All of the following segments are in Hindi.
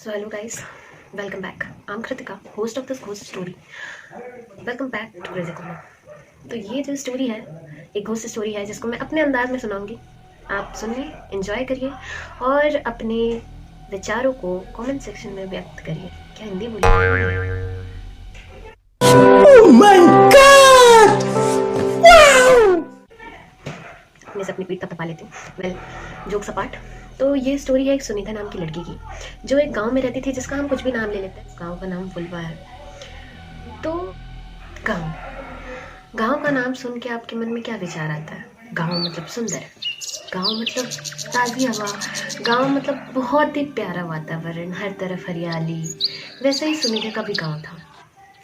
So hello guys, welcome back. I'm Kritika, host of this ghost story. Welcome back to Crazy Corner. तो ये जो स्टोरी है एक घोस्ट स्टोरी है जिसको मैं अपने अंदाज में सुनाऊंगी। आप सुनिए, एंजॉय करिए और अपने विचारों को कमेंट सेक्शन में व्यक्त करिए। क्या हिंदी बोलिए? Oh my God! Wow! अपने से अपनी पीठ तपा लेती हूँ। वेल, जोक्स अपार्ट, तो ये स्टोरी है एक सुनीता नाम की लड़की की जो एक गांव में रहती थी, जिसका हम कुछ भी नाम ले लेते हैं। गांव का नाम फुलवा है। तो गांव गांव का नाम सुन के आपके मन में क्या विचार आता है? गांव मतलब सुंदर, गांव मतलब ताज़ी हवा, गांव मतलब बहुत ही प्यारा वातावरण, हर तरफ हरियाली। वैसे ही सुनिधा का भी गांव था।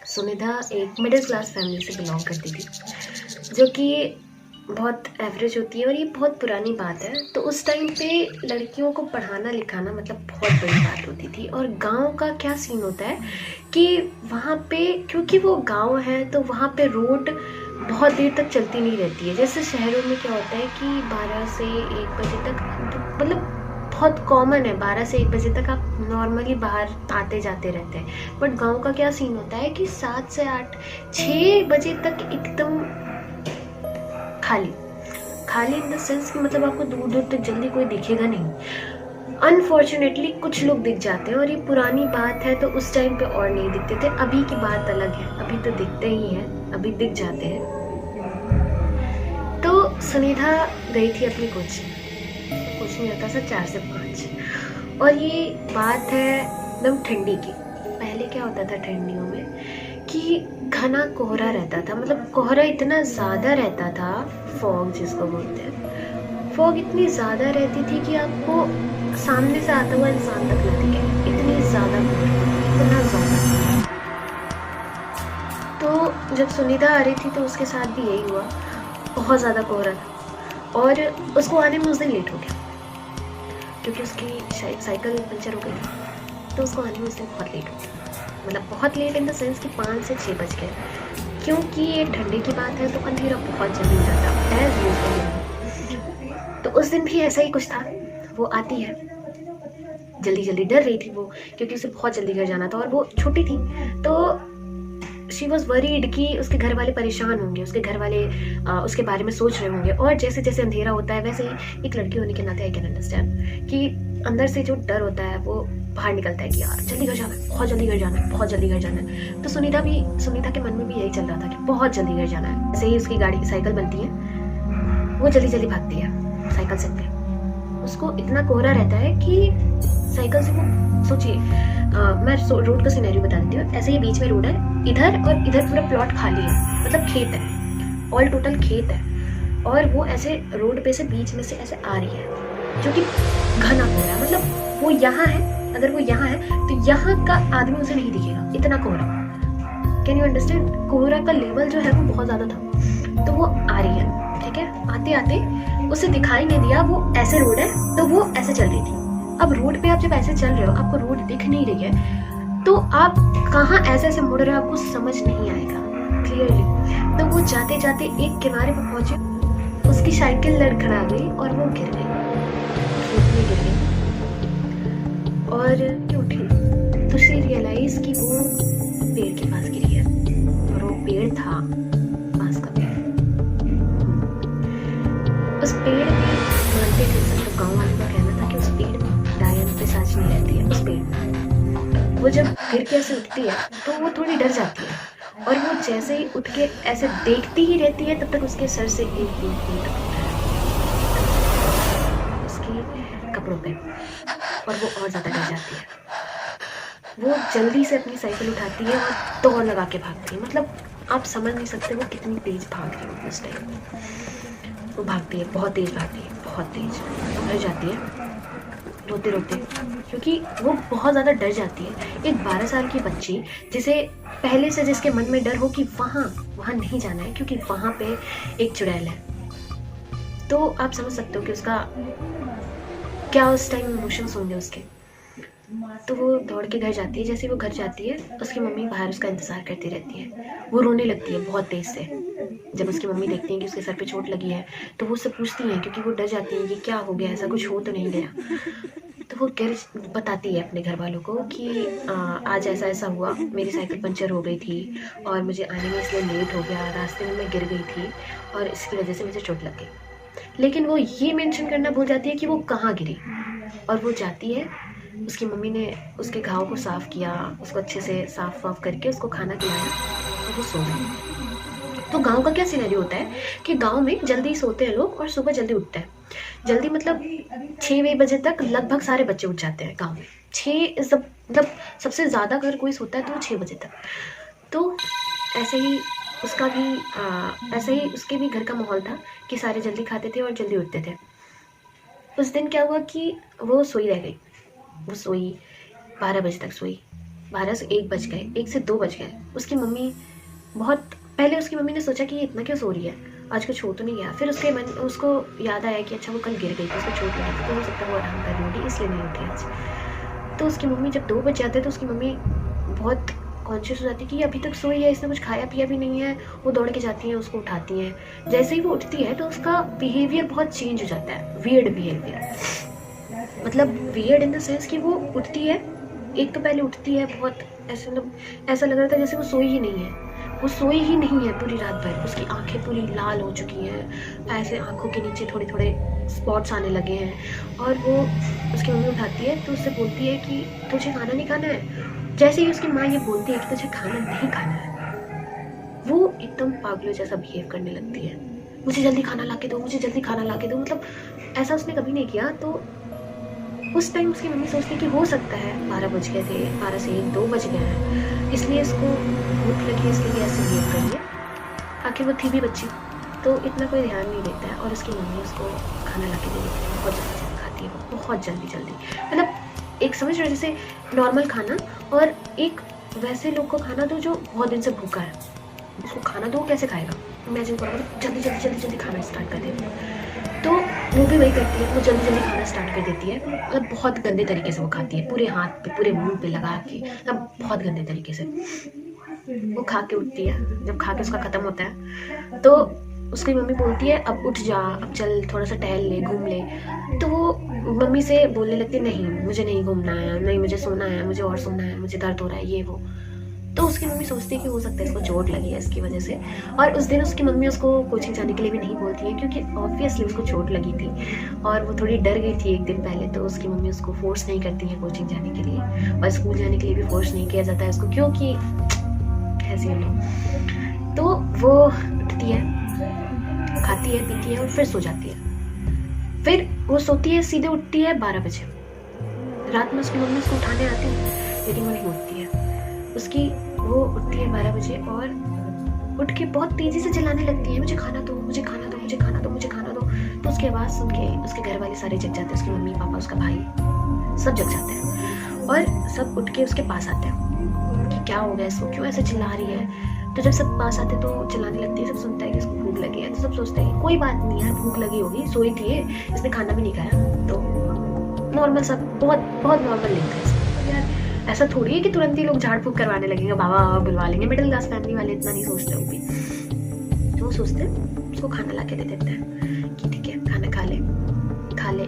सुनिधा एक मिडिल क्लास फैमिली से बिलोंग करती थी, जो कि बहुत एवरेज होती है। और ये बहुत पुरानी बात है। तो उस टाइम पे लड़कियों को पढ़ाना लिखाना मतलब बहुत बड़ी बात होती थी। और गांव का क्या सीन होता है कि वहाँ पे, क्योंकि वो गांव है, तो वहाँ पे रोड बहुत देर तक चलती नहीं रहती है। जैसे शहरों में क्या होता है कि 12 से 1 बजे तक, मतलब बहुत कॉमन है, 12 से 1 बजे तक आप नॉर्मली बाहर आते जाते रहते हैं। बट गांव का क्या सीन होता है कि 7 से 8, 6 बजे तक एकदम खाली इन द सेंस कि मतलब आपको दूर दूर तक जल्दी कोई दिखेगा नहीं। अनफॉर्चुनेटली कुछ लोग दिख जाते हैं, और ये पुरानी बात है, तो उस टाइम पे और नहीं दिखते थे। अभी की बात अलग है, अभी तो दिखते ही हैं, अभी दिख जाते हैं। तो सुनिधा गई थी अपनी कोचिंग रहता था 4 से 5, और ये बात है एकदम ठंडी की। पहले क्या होता था ठंडियों में कि घना कोहरा रहता था, मतलब कोहरा इतना ज़्यादा रहता था, फॉग जिसको बोलते हैं। फॉग इतनी ज़्यादा रहती थी कि आपको सामने से आता हुआ इंसान तक न दिखे, इतनी ज़्यादा कोहरा, इतना ज़्यादा। तो जब सुनिधा आ रही थी तो उसके साथ भी यही हुआ, बहुत ज़्यादा कोहरा था। और उसको आने में उस दिन लेट हो गया, क्योंकि उसकी साइकिल पंचर हो गई थी। तो उसको आने में उस दिन बहुत लेट हो गया, मतलब बहुत लेट इन द सेंस कि 5 से 6 बज गए। क्योंकि ये ठंडे की बात है तो अंधेरा बहुत जल्दी हो जाता है, एज यूजुअल। तो उस दिन भी ऐसा ही कुछ था। वो आती है जल्दी जल्दी, डर रही थी वो, क्योंकि उसे बहुत जल्दी घर जाना था और वो छोटी थी। तो शी वॉज वरीड कि उसके घर वाले परेशान होंगे, उसके घर वाले उसके बारे में सोच रहे होंगे। और जैसे जैसे अंधेरा होता है, वैसे ही एक लड़की होने के नाते आई कैन अंडरस्टैंड कि अंदर से जो डर होता है वो बाहर निकलता है कि यार जल्दी घर जाना है, बहुत जल्दी घर जाना है, बहुत जल्दी घर जाना है। तो सुनीता के मन में भी यही चल रहा था कि बहुत जल्दी घर जाना है। जैसे ही उसकी गाड़ी की साइकिल बनती है, वो जल्दी जल्दी भागती है साइकिल से पे। उसको इतना कोहरा रहता है कि साइकिल से वो, सोचिए, मैं रोड का सिनेरियो बता देती हूँ। ऐसे ही बीच में रोड है, इधर और इधर पूरा प्लॉट खाली है, मतलब खेत है, ऑल टोटल खेत है। और वो ऐसे रोड पे से बीच में से ऐसे आ रही है, जो कि घना कोहरा, मतलब वो यहाँ है, अगर वो यहाँ है तो यहाँ का आदमी उसे नहीं दिखेगा, इतना कोहरा। Can you understand? कोहरा का लेवल जो है वो बहुत ज़्यादा था। तो वो आ रही है, ठीक है, आते आते उसे दिखाई नहीं दिया, वो ऐसे रोड है तो वो ऐसे चल रही थी। अब रोड पे आप जब ऐसे चल रहे हो, आपको रोड दिख नहीं रही है, तो आप कहाँ ऐसे ऐसे मुड़ रहे हो आपको समझ नहीं आएगा क्लियरली। तो वो जाते जाते एक किनारे पर पहुंचे, उसकी साइकिल लड़खड़ा गई और वो गिर गई, खेत में गिर गई। और उठी तो शी रियलाइज कि वो पेड़ के पास गिरी है, और वो पेड़ था बांस का पेड़। उस पेड़ में मानते थे सब लोग, गाँव वालों का कहना था कि उस पेड़ में डायन पिशाच नहीं रहती है। उस पेड़ में वो जब गिर के ऐसे उठती है तो वो थोड़ी डर जाती है, और वो जैसे ही उठ के ऐसे देखती ही रहती है, तब तक उसके सर से एक बूंद उसके कपड़ों पे, और वो और ज़्यादा डर जाती है। वो जल्दी से अपनी साइकिल उठाती है और दौड़ लगा के भागती है। मतलब आप समझ नहीं सकते वो कितनी तेज भाग रही होगी उस टाइम। वो भागती है, बहुत तेज भागती है, बहुत तेज। घर जाती है रोते रोते, क्योंकि वो बहुत ज़्यादा डर जाती है। एक 12 साल की बच्ची जिसे पहले से, जिसके मन में डर हो कि वहाँ नहीं जाना है, क्योंकि वहाँ पे एक चुड़ैल है। तो आप समझ सकते हो कि उसका क्या उस टाइम इमोशंस होंगे उसके। तो वो दौड़ के घर जाती है। जैसे वो घर जाती है, उसकी मम्मी बाहर उसका इंतज़ार करती रहती है। वो रोने लगती है बहुत तेज़ से। जब उसकी मम्मी देखती हैं कि उसके सर पे चोट लगी है, तो वो उससे पूछती हैं, क्योंकि वो डर जाती हैं कि क्या हो गया, ऐसा कुछ हो तो नहीं गया। तो वो बताती है अपने घर वालों को कि आज ऐसा ऐसा हुआ, मेरी साइकिल पंचर हो गई थी और मुझे आने में इसलिए लेट हो गया, रास्ते में मैं गिर गई थी और इसकी वजह से मुझे चोट लग गई। लेकिन वो ये मेंशन करना भूल जाती है कि वो कहाँ गिरी। और वो जाती है, उसकी मम्मी ने उसके घाव को साफ़ किया, उसको अच्छे से साफ़ वाफ करके उसको खाना खिलाया और वो सो गई। तो गांव का क्या सिनेरियो होता है कि गांव में जल्दी सोते हैं लोग और सुबह जल्दी उठते हैं। जल्दी मतलब 6 बजे तक लगभग सारे बच्चे उठ जाते हैं गांव में। 6 मतलब सबसे ज़्यादा अगर कोई सोता है तो 6 बजे तक। तो ऐसे ही उसका भी ऐसे ही उसके भी घर का माहौल था कि सारे जल्दी खाते थे और जल्दी उठते थे। उस दिन क्या हुआ कि वो सोई रह गई। वो सोई 12 बजे तक सोई, 12 से 1 बज गए, 1 से 2 बज गए। उसकी मम्मी उसकी मम्मी ने सोचा कि ये इतना क्यों सो रही है, आज कुछ हो तो नहीं गया। फिर उसको याद आया कि अच्छा वो कल गिर गई थी, उसको चोट लगी थी, तो हो सकता है वो आराम कर रही होगी इसलिए नहीं उठी आज। तो उसकी मम्मी जब 2 बज जाते तो उसकी मम्मी बहुत कॉन्शियस हो जाती है कि अभी तक सोई है, इसने कुछ खाया पिया भी नहीं है। वो दौड़ के जाती हैं, उसको उठाती हैं। जैसे ही वो उठती है तो उसका बिहेवियर बहुत चेंज हो जाता है, वियर्ड बिहेवियर। मतलब वियर्ड इन द सेंस कि वो उठती है, एक तो पहले उठती है बहुत ऐसा लग रहा था जैसे वो सोई ही नहीं है। वो सोई ही नहीं है पूरी रात भर। उसकी आंखें पूरी लाल हो चुकी हैं, ऐसे आंखों के नीचे थोड़े थोड़े स्पॉट्स आने लगे हैं। और वो उसकी मम्मी उठाती है तो उससे बोलती है कि तुझे खाना नहीं खाना है। जैसे ही उसकी माँ ये बोलती है कि तुझे खाना नहीं खाना है, वो एकदम पागलों जैसा बिहेव करने लगती है। मुझे जल्दी खाना ला के दो, मुझे जल्दी खाना ला के दो। मतलब ऐसा उसने कभी नहीं किया। तो उस टाइम उसकी मम्मी सोचती कि हो सकता है 12 बज गए थे, 12 से 1 2 बज गए हैं, इसलिए इसको भूख लगी, इसलिए ऐसे बिहेव कर रही है। आखिर वो थी भी बच्ची, तो इतना कोई ध्यान नहीं देता है। और उसकी मम्मी उसको खाना ला के दे देती है। बहुत जल्दी खाती है वो, बहुत जल्दी। मतलब एक समझ रहे जैसे नॉर्मल खाना, और एक वैसे लोग को खाना दो जो बहुत दिन से भूखा है, उसको खाना दो, कैसे खाएगा? इमेजिन करो, मतलब जल्दी खाना स्टार्ट कर देती है। तो वो भी वही करती है, वो जल्दी खाना स्टार्ट कर देती है। मतलब बहुत गंदे तरीके से वो खाती है, पूरे हाथ पे, पूरे मुंह पे लगा के, मतलब बहुत गंदे तरीके से वो खा के उठती है। जब खा के उसका ख़त्म होता है तो उसकी मम्मी बोलती है अब उठ जा, अब चल थोड़ा सा टहल ले, घूम ले। तो वो मम्मी से बोलने लगती है नहीं मुझे नहीं घूमना है, नहीं मुझे सोना है, मुझे और सोना है, मुझे दर्द हो रहा है, ये वो। तो उसकी मम्मी सोचती है कि हो सकता है इसको चोट लगी है इसकी वजह से। और उस दिन उसकी मम्मी उसको कोचिंग जाने के लिए भी नहीं बोलती है, क्योंकि ऑब्वियसली उसको चोट लगी थी और वो थोड़ी डर गई थी एक दिन पहले। तो उसकी मम्मी उसको फोर्स नहीं करती है कोचिंग जाने के लिए, और स्कूल जाने के लिए भी फोर्स नहीं किया जाता है उसको, क्योंकि ऐसे लोग। तो वो उठती है, खाती है, पीती है और फिर सो जाती है। फिर वो सोती है, सीधे उठती है 12 बजे। रात में उसकी मम्मी उसको उठाने आती है लेकिन वो नहीं उठती है। वो उठती है 12 बजे और उठ के बहुत तेजी से चिल्लाने लगती है, मुझे खाना दो, मुझे खाना दो, मुझे खाना दो, मुझे खाना दो। तो उसकी आवाज़ सुन के उसके घर वाले सारे जग जाते हैं, उसकी मम्मी पापा, उसका भाई, सब जग जाते हैं और सब उठ के उसके पास आते हैं कि क्या हो गया इसको, क्यों ऐसे चिल्ला रही है। तो जब सब पास आते तो चिल्लाने लगती है। सब सुनता है कि इसको भूख लगी है, तो सब सोचते हैं कोई बात नहीं यार, भूख लगी होगी, सोई थी ये, इसने खाना भी नहीं खाया, तो नॉर्मल, सब बहुत नॉर्मल लेते हैं यार। ऐसा थोड़ी है कि तुरंत ही लोग झाड़ फूक करवाने लगेंगे, बाबा बुलवा लेंगे। मिडिल क्लास फैमिली वाले इतना नहीं सोचते वो भी। तो वो सोचते हैं उसको खाना ला के दे देते हैं कि ठीक है खाना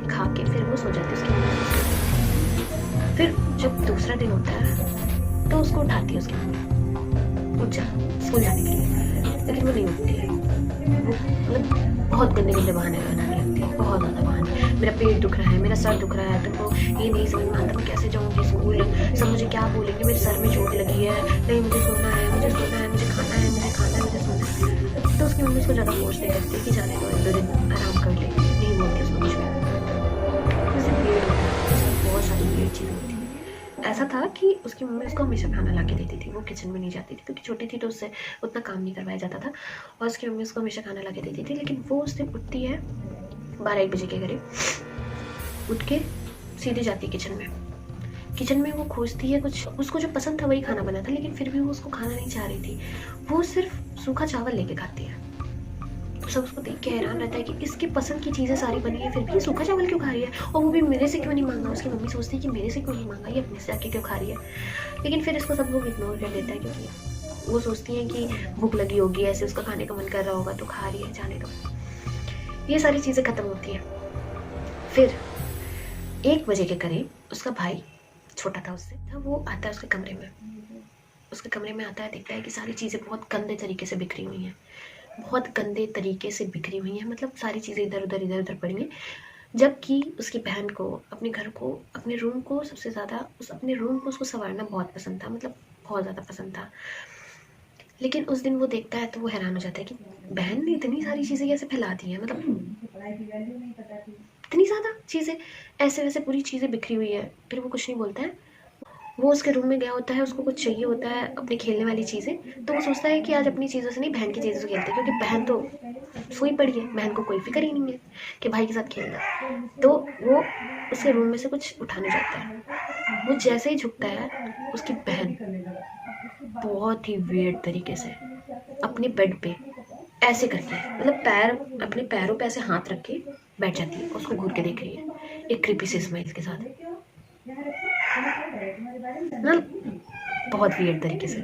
खा के फिर वो सो जाती है उसकी मम्मी। फिर जब दूसरा दिन होता है तो उसको उठाती है उसकी मम्मी, उठ जा स्कूल जाने के लिए, लेकिन वो नहीं उठती है। वो मतलब बहुत गंदे बहाने बनाने लगती है, बहुत ज़्यादा बहाने। मेरा पेट दुख रहा है, मेरा सर दुख रहा है, तुमको ये नहीं समझ में आता मैं कैसे जाऊँगी स्कूल, सब मुझे क्या बोलेंगे, मेरे सर में चोट लगी है, नहीं मुझे सोना है, मुझे खाना है, मुझे सोना है। तो उसकी मम्मी उसको ज़्यादा फोर्स नहीं करती कि जाने दो, 1-2 दिन आराम कर ले, नहीं बोलती उसको कुछ भी। बहुत सारी वियर्ड चीज़ें होती है। ऐसा था कि उसकी मम्मी उसको हमेशा खाना ला के देती थी, वो किचन में नहीं जाती थी क्योंकि छोटी थी तो उससे उतना काम नहीं करवाया जाता था, और उसकी मम्मी उसको हमेशा खाना ला के देती थी। लेकिन वो उस दिन उठती है 12-1 बजे के करीब, उठ के सीधे जाती है किचन में वो खोजती है कुछ, उसको जो पसंद था वही खाना बना था, लेकिन फिर भी वो उसको खाना नहीं चाह रही थी। वो सिर्फ सूखा चावल लेके खाती है। सब उसको देख के हैरान रहता है कि इसकी पसंद की चीज़ें सारी बनी है, फिर भी सूखा चावल क्यों खा रही है, और वो भी मेरे से क्यों नहीं मांगा। उसकी मम्मी सोचती है कि मेरे से क्यों नहीं मांगा, ये अपने से आके क्यों खा रही है। लेकिन फिर इसको सब लोग इग्नोर कर देता है, क्योंकि वो सोचती हैं कि भूख लगी होगी, ऐसे उसका खाने का मन कर रहा होगा तो खा रही है, जाने दो। ये सारी चीज़ें ख़त्म होती है। फिर 1 बजे के करीब उसका भाई, छोटा था उससे, तब वो आता है उसके कमरे में। उसके कमरे में आता है, देखता है कि सारी चीज़ें बहुत गंदे तरीके से बिखरी हुई हैं, बहुत गंदे तरीके से बिखरी हुई हैं, मतलब सारी चीज़ें इधर उधर पड़ी हैं। जबकि उसकी बहन को अपने घर को, अपने रूम को, सबसे ज़्यादा अपने रूम को उसको संवारना बहुत पसंद था, मतलब बहुत ज़्यादा पसंद था। लेकिन उस दिन वो देखता है तो वो हैरान हो जाता है कि बहन ने इतनी सारी चीज़ें कैसे फैला दी हैं, मतलब इतनी ज़्यादा चीज़ें ऐसे वैसे पूरी चीज़ें बिखरी हुई है। फिर वो कुछ नहीं बोलता है, वो उसके रूम में गया होता है, उसको कुछ चाहिए होता है अपने खेलने वाली चीज़ें, तो वो सोचता है कि आज अपनी चीज़ों से नहीं बहन की चीज़ों से खेलते हैं, क्योंकि बहन तो सोई पड़ी है, बहन को कोई फिक्र ही नहीं है कि भाई के साथ खेलना। तो वो उसके रूम में से कुछ उठाने जाता है। वो जैसे ही झुकता है, उसकी बहन बहुत ही वियर्ड तरीके से अपने बेड पे ऐसे करके, मतलब अपने पैरों पे ऐसे हाथ रख के बैठ जाती है, उसको घूर के देख रही है एक क्रीपी सी स्माइल के साथ ना, बहुत वियर्ड तरीके से।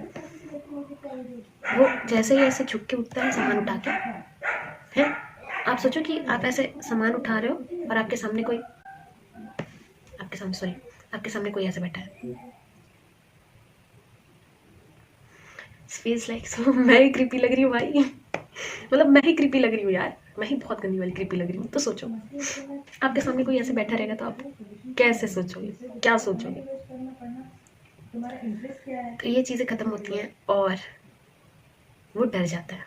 वो जैसे ही ऐसे झुक के उठता है सामान उठा के, है आप सोचो कि आप ऐसे सामान उठा रहे हो और आपके सामने कोई ऐसे बैठा है। फील्स लाइक सो मैं ही क्रीपी लग रही हूँ भाई, मतलब मैं ही क्रीपी लग रही हूँ यार, मैं ही बहुत गंदी वाली क्रीपी लग रही हूँ। तो सोचो आपके सामने कोई ऐसे बैठा रहेगा तो आप कैसे सोचोगे, क्या सोचोगे? तो ये चीज़ें ख़त्म होती हैं और वो डर जाता है।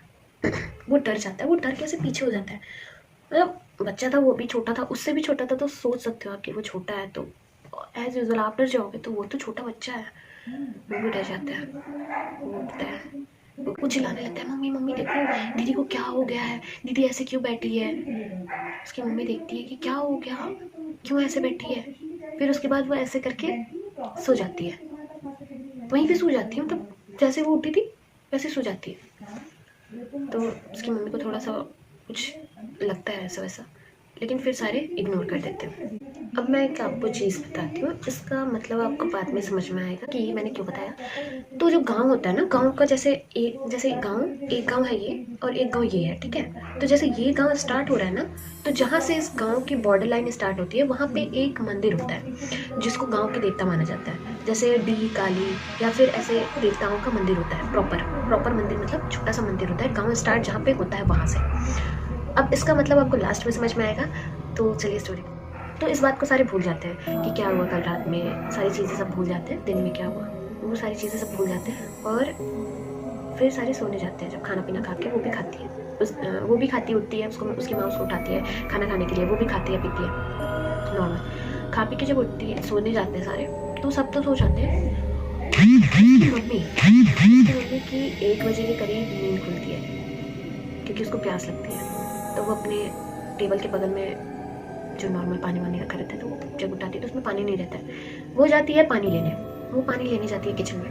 वो डर कैसे पीछे हो जाता है, मतलब बच्चा था, वो भी छोटा था, उससे भी छोटा था, तो सोच सकते हो आप कि वो छोटा है तो एज यूजुअल आप डर जाओगे, तो वो तो छोटा बच्चा है, वो भी डर जाता है। वो उठता है, वो चिल्लाने लगता है, मम्मी मम्मी देखो दीदी को क्या हो गया है, दीदी ऐसे क्यों बैठी है। उसकी मम्मी देखती है कि क्या हो गया, क्यों ऐसे बैठी है। फिर उसके बाद वो ऐसे करके सो जाती है, वहीं पे सो जाती है, मतलब जैसे वो उठी थी वैसे सो जाती है। तो उसकी मम्मी को थोड़ा सा कुछ लगता है ऐसा वैसा, लेकिन फिर सारे इग्नोर कर देते हैं। अब मैं एक आपको चीज़ बताती हूँ, इसका मतलब आपको बाद में समझ में आएगा कि ये मैंने क्यों बताया। तो जो गांव होता है ना, गांव का जैसे एक गांव है ये और एक गांव ये है, ठीक है। तो जैसे ये गांव स्टार्ट हो रहा है ना, तो जहाँ से इस गांव की बॉर्डर लाइन स्टार्ट होती है, वहाँ पे एक मंदिर होता है जिसको गाँव के देवता माना जाता है, जैसे डी काली या फिर ऐसे देवताओं का मंदिर होता है। प्रॉपर मंदिर मतलब छोटा सा मंदिर होता है, गाँव स्टार्ट जहाँ पे होता है वहाँ से। अब इसका मतलब आपको लास्ट में समझ में आएगा, तो चलिए स्टोरी। तो इस बात को सारे भूल जाते हैं कि क्या हुआ कल रात में, सारी चीज़ें सब भूल जाते हैं, दिन में क्या हुआ वो सारी चीज़ें सब भूल जाते हैं, और फिर सारे सोने जाते हैं। जब खाना पीना खा के वो भी खाती है, वो भी खाती उठती है, उसकी माँ उसको उठाती है खाना खाने के लिए, वो भी खाती है पीती है नॉर्मल। खा पी के जब उठती है, सोने जाते हैं सारे, तो सब तो सो जाते हैं। मम्मी की 1 बजे के करीब नींद खुलती है, क्योंकि उसको प्यास लगती है। तो वो अपने टेबल के बगल में जो नॉर्मल पानी वानी रखा रहता है, तो वो जब उठाती है तो उसमें पानी नहीं रहता है, वो जाती है पानी लेने। वो पानी लेने जाती है किचन में,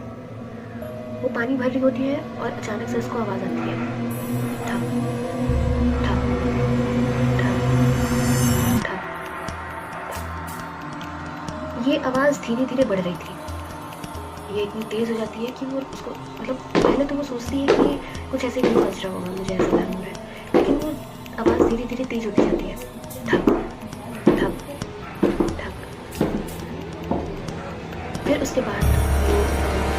वो पानी भर रही होती है और अचानक से उसको आवाज़ आती है, ठप ठप ठप ठप। ये आवाज़ धीरे धीरे बढ़ रही थी, ये इतनी तेज़ हो जाती है कि वो उसको, मतलब पहले तो वो सोचती है कि कुछ ऐसे क्यों बज रहा होगा, मुझे ऐसा लग रहा है, लेकिन वो आवाज़ धीरे धीरे तेज़ होती जाती है, ठक ठक ठक। फिर उसके बाद वो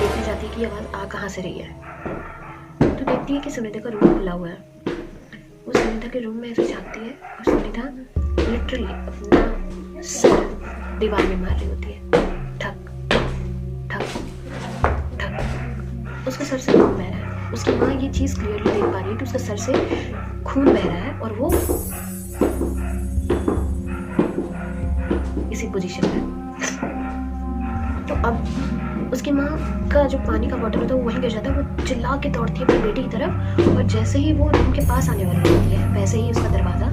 देखने जाती है कि आवाज़ आ कहाँ से रही है। तो देखती है कि सुनीता का रूम खुला हुआ है। वो सुनीता के रूम में ऐसे झाँकती है और सुनीता लिटरली अपना सर दीवार में मार रही होती है, ठक ठक ठक। उसके सर से खून बह रहा है। उसकी माँ ये चीज़ क्लियरली देख पा रही है कि उसके सर से खून बह रहा है और वो इसी पोजीशन में। तो अब उसकी माँ का जो पानी का बॉटल होता है वो वहीं गिर जाता है। वो चिल्ला के दौड़ती है अपनी बेटी की तरफ, और जैसे ही वो रूम के पास आने वाली होती है, वैसे ही उसका दरवाज़ा